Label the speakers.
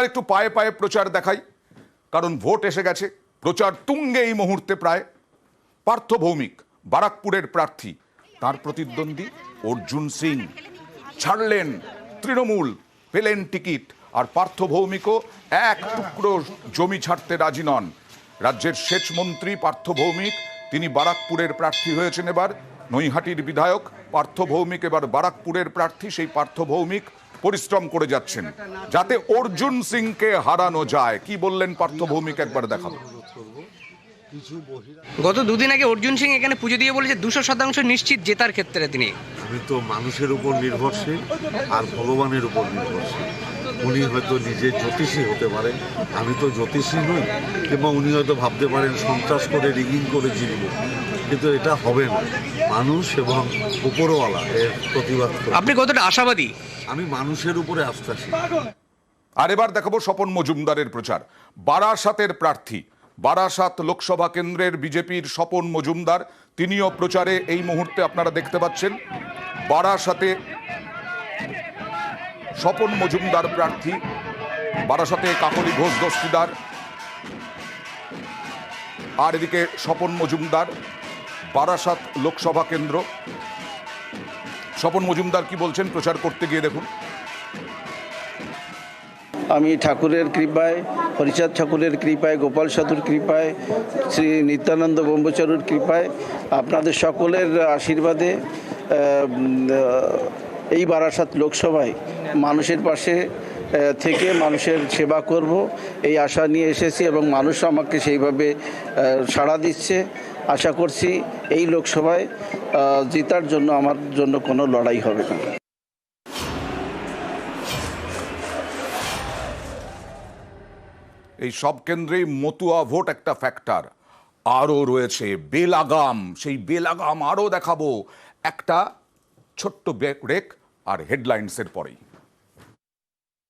Speaker 1: এবার একটু পায়ে পায়ে প্রচার দেখাই, কারণ ভোট এসে গেছে, প্রচার তুঙ্গে এই মুহূর্তে প্রায়। পার্থ ভৌমিক বারাকপুরের প্রার্থী, তার প্রতিদ্বন্দ্বী অর্জুন সিং ছাড়লেন তৃণমূল, পেলেন টিকিট। আর পার্থ ভৌমিকও এক টুকরো জমি ছাড়তে রাজি নন। রাজ্যের সেচ মন্ত্রী পার্থ ভৌমিক, তিনি বারাকপুরের প্রার্থী হয়েছেন। এবার নৈহাটির বিধায়ক পার্থ ভৌমিক এবার বারাকপুরের প্রার্থী। সেই পার্থ ভৌমিক পরিশ্রম করে যাচ্ছেন যাতে অর্জুন সিংকে হারানো যায়। কি বললেন পার্থ ভৌমিক, একবার দেখাবো।
Speaker 2: গত দুদিন আগে অর্জুন সিং এখানে পুজো দিয়ে বলেছে 200% নিশ্চিত জেতার ক্ষেত্রে তিনি।
Speaker 3: আমি তো মানুষের উপর নির্ভরশীল আর ভগবানের উপর নির্ভরশীল। উনি হয়তো নিজে জ্যোতিষী হতে পারেন, আমি তো জ্যোতিষী নই, কিংবা উনি হয়তো ভাবতে পারেন সন্ত্রাস করে রিগিং করে জিতব, কিন্তু এটা হবে না। মানুষ এবং উপরওয়ালা এর প্রতিবাদ করে।
Speaker 2: আপনি কতটা আশাবাদী?
Speaker 3: আমি মানুষের উপরে আস্থাশীল।
Speaker 1: আর এবার দেখাবো স্বপন মজুমদারের প্রচার। বারাসাতের প্রার্থী, বারাসাত লোকসভা কেন্দ্রের বিজেপির স্বপন মজুমদার, তিনিও প্রচারে এই মুহূর্তে আপনারা দেখতে পাচ্ছেন। বারাসাতে স্বপন মজুমদার প্রার্থী, বারাসাতে কাকলি ঘোষ দস্তিদার, আর এদিকে স্বপন মজুমদার, বারাসাত লোকসভা কেন্দ্র। স্বপন মজুমদার কি বলছেন প্রচার করতে গিয়ে, দেখুন।
Speaker 4: আমি ঠাকুরের কৃপায়, হরিচাঁদ ঠাকুরের কৃপায়, গোপাল সাধুর কৃপায়, শ্রী নিত্যানন্দ ব্রহ্মচারীর কৃপায়, আপনাদের সকলের আশীর্বাদে এই বারাসাত লোকসভায় মানুষের পাশে থেকে মানুষের সেবা করব এই আশা নিয়ে এসেছি এবং মানুষ আমাকে সেইভাবে সাড়া দিচ্ছে। আশা করছি এই লোকসভায় জেতার জন্য আমার জন্য কোনো লড়াই হবে না।
Speaker 1: এই সব কেন্দ্রেই মতুয়া ভোট একটা ফ্যাক্টর। আরও রয়েছে বেলাগাম, সেই বেলাগাম আরও দেখাবো একটা ছোট্ট ব্রেক আর হেডলাইন্সের পরেই।